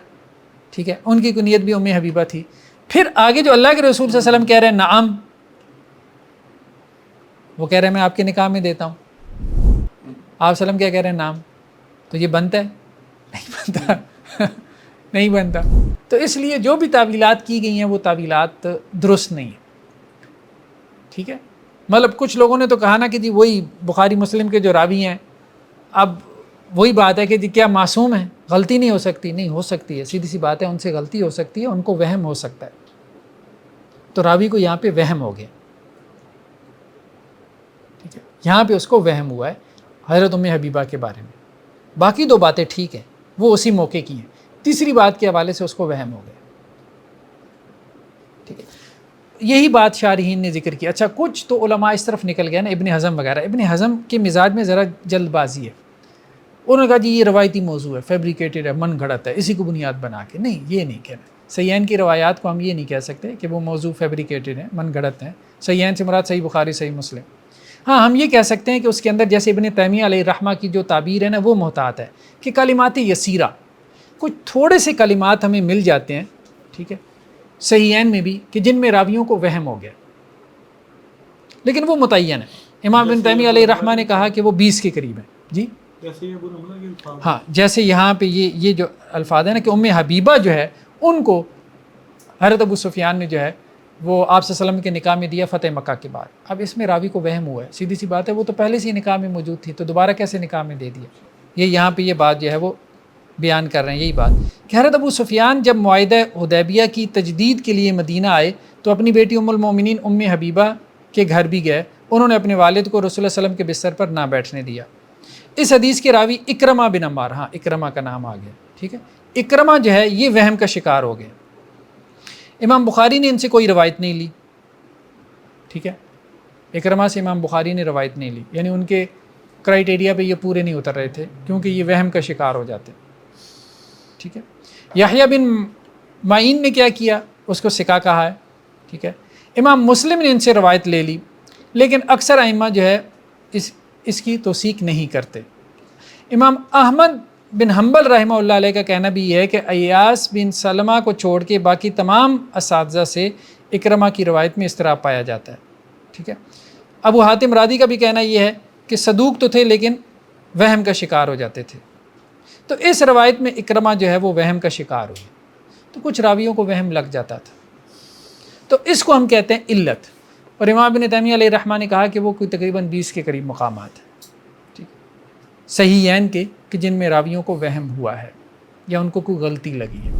ٹھیک ہے, ان کی کنیت بھی ام حبیبہ تھی. پھر آگے جو اللہ کے رسول صلی اللہ علیہ وسلم کہہ رہے ہیں نعم, وہ کہہ رہے ہیں میں آپ کے نکاح میں دیتا ہوں. آپ وسلم کیا کہہ رہے ہیں؟ نام. تو یہ بنتا ہے؟ نہیں بنتا نہیں بنتا. تو اس لیے جو بھی تعویلات کی گئی ہیں وہ تعویلات درست نہیں ہیں. ٹھیک ہے, مطلب کچھ لوگوں نے تو کہا نا کہ جی وہی بخاری مسلم کے جو راوی ہیں, اب وہی بات ہے کہ جی کیا معصوم ہے, غلطی نہیں ہو سکتی؟ نہیں ہو سکتی ہے, سیدھی سی بات ہے, ان سے غلطی ہو سکتی ہے, ان کو وہم ہو سکتا ہے. تو راوی کو یہاں پہ وہم ہو گیا. ٹھیک ہے, یہاں پہ اس کو وہم ہوا ہے حضرت ام حبیبہ کے بارے میں. باقی دو باتیں ٹھیک ہیں, وہ اسی موقع کی ہیں. تیسری بات کے حوالے سے اس کو وہم ہو گیا. ٹھیک ہے, یہی بات شارحین نے ذکر کی. اچھا کچھ تو علماء اس طرف نکل گیا نا, ابن حزم وغیرہ. ابن حزم کے مزاج میں ذرا جلد بازی ہے. انہوں نے کہا جی یہ روایتی موضوع ہے, فیبریکیٹڈ ہے, من گھڑت ہے, اسی کو بنیاد بنا کے. نہیں, یہ نہیں کہنا. صحیحین کی روایات کو ہم یہ نہیں کہہ سکتے کہ وہ موضوع فیبریکیٹڈ ہیں, من گھڑت ہیں. صحیحین سے مراد صحیح بخاری, صحیح مسلم. ہاں ہم یہ کہہ سکتے ہیں کہ اس کے اندر جیسے ابن تیمیہ علیہ الرحمہ کی جو تعبیر ہے نا وہ محتاط ہے کہ کلمات یسیرہ, کچھ تھوڑے سے کلمات ہمیں مل جاتے ہیں, ٹھیک ہے, صحیحین میں بھی, کہ جن میں راویوں کو وہم ہو گیا, لیکن وہ متعین ہے. امام ابن تیمیہ علیہ الرحمہ نے کہا کہ وہ 20 کے قریب ہیں. جی ہاں, جیسے یہاں پہ یہ جو الفاظ ہیں نا کہ ام حبیبہ جو ہے ان کو حضرت ابو سفیان نے جو ہے وہ آپ صلی اللہ علیہ وسلم کے نکاح میں دیا فتح مکہ کے بعد. اب اس میں راوی کو وہم ہوا ہے, سیدھی سی بات ہے, وہ تو پہلے سے ہی نکاح میں موجود تھی, تو دوبارہ کیسے نکاح میں دے دیا. یہاں پہ یہ بات جو ہے وہ بیان کر رہے ہیں, یہی بات کہ حضرت ابو سفیان جب معاہدہ حدیبیہ کی تجدید کے لیے مدینہ آئے تو اپنی بیٹی ام المومنین ام حبیبہ کے گھر بھی گئے. انہوں نے اپنے والد کو رسول اللہ علیہ وسلم کے بستر پر نہ بیٹھنے دیا. اس حدیث کے راوی اکرمہ بن عمار, ہاں اکرمہ کا نام آ گیا, ٹھیک ہے. اکرمہ جو ہے یہ وہم کا شکار ہو گئے. امام بخاری نے ان سے کوئی روایت نہیں لی, ٹھیک ہے. اکرمہ سے امام بخاری نے روایت نہیں لی, یعنی ان کے کرائٹیریا پہ یہ پورے نہیں اتر رہے تھے کیونکہ یہ وہم کا شکار ہو جاتے, ٹھیک ہے. یحییٰ بن معین نے کیا کیا, اس کو سکا کہا ہے, ٹھیک ہے. امام مسلم نے ان سے روایت لے لی, لیکن اکثر ائمہ جو ہے اس کی توثیق نہیں کرتے. امام احمد بن حنبل رحمہ اللہ علیہ کا کہنا بھی یہ ہے کہ ایاس بن سلمہ کو چھوڑ کے باقی تمام اساتذہ سے اکرمہ کی روایت میں اضطراب پایا جاتا ہے, ٹھیک ہے. ابو حاتم رازی کا بھی کہنا یہ ہے کہ صدوق تو تھے لیکن وہم کا شکار ہو جاتے تھے. تو اس روایت میں اکرمہ جو ہے وہ وہم کا شکار ہوئے, تو کچھ راویوں کو وہم لگ جاتا تھا, تو اس کو ہم کہتے ہیں علت. اور امام ابن تیمیہ علیہ الرحمہ نے کہا کہ وہ کوئی تقریباً 20 کے قریب مقامات ہیں, ٹھیک, صحیحین کے, کہ جن میں راویوں کو وہم ہوا ہے یا ان کو کوئی غلطی لگی ہے.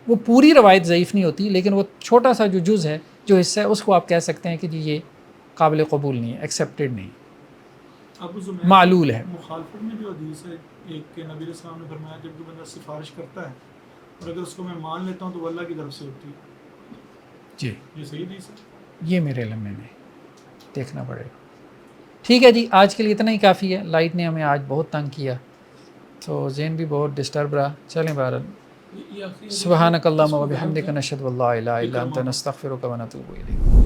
وہ پوری روایت ضعیف نہیں ہوتی, لیکن وہ چھوٹا سا جو جز ہے, جو حصہ ہے, اس کو آپ کہہ سکتے ہیں کہ جی یہ قابل قبول نہیں ہے, ایکسیپٹیڈ نہیں, معلول ہے. مخالفت میں جو حدیث ہے ایک کہ نبی علیہ السلام نے فرمایا جب کوئی بندہ سفارش کرتا ہے اور اگر اس کو میں مان لیتا ہوں تو وہ اللہ کی طرف سے ہوتی ہے, جی یہ صحیح حدیث ہے؟ یہ میرے علم میں نہیں, دیکھنا پڑے گا. ٹھیک ہے جی, آج کے لیے اتنا ہی کافی ہے. لائٹ نے ہمیں آج بہت تنگ کیا, تو ذہن بھی بہت ڈسٹرب رہا. چلیں بہرحال, سبحانک اللہم و بحمدک نشہد ان لا الہ الا انت نستغفرک و نتوب الیک.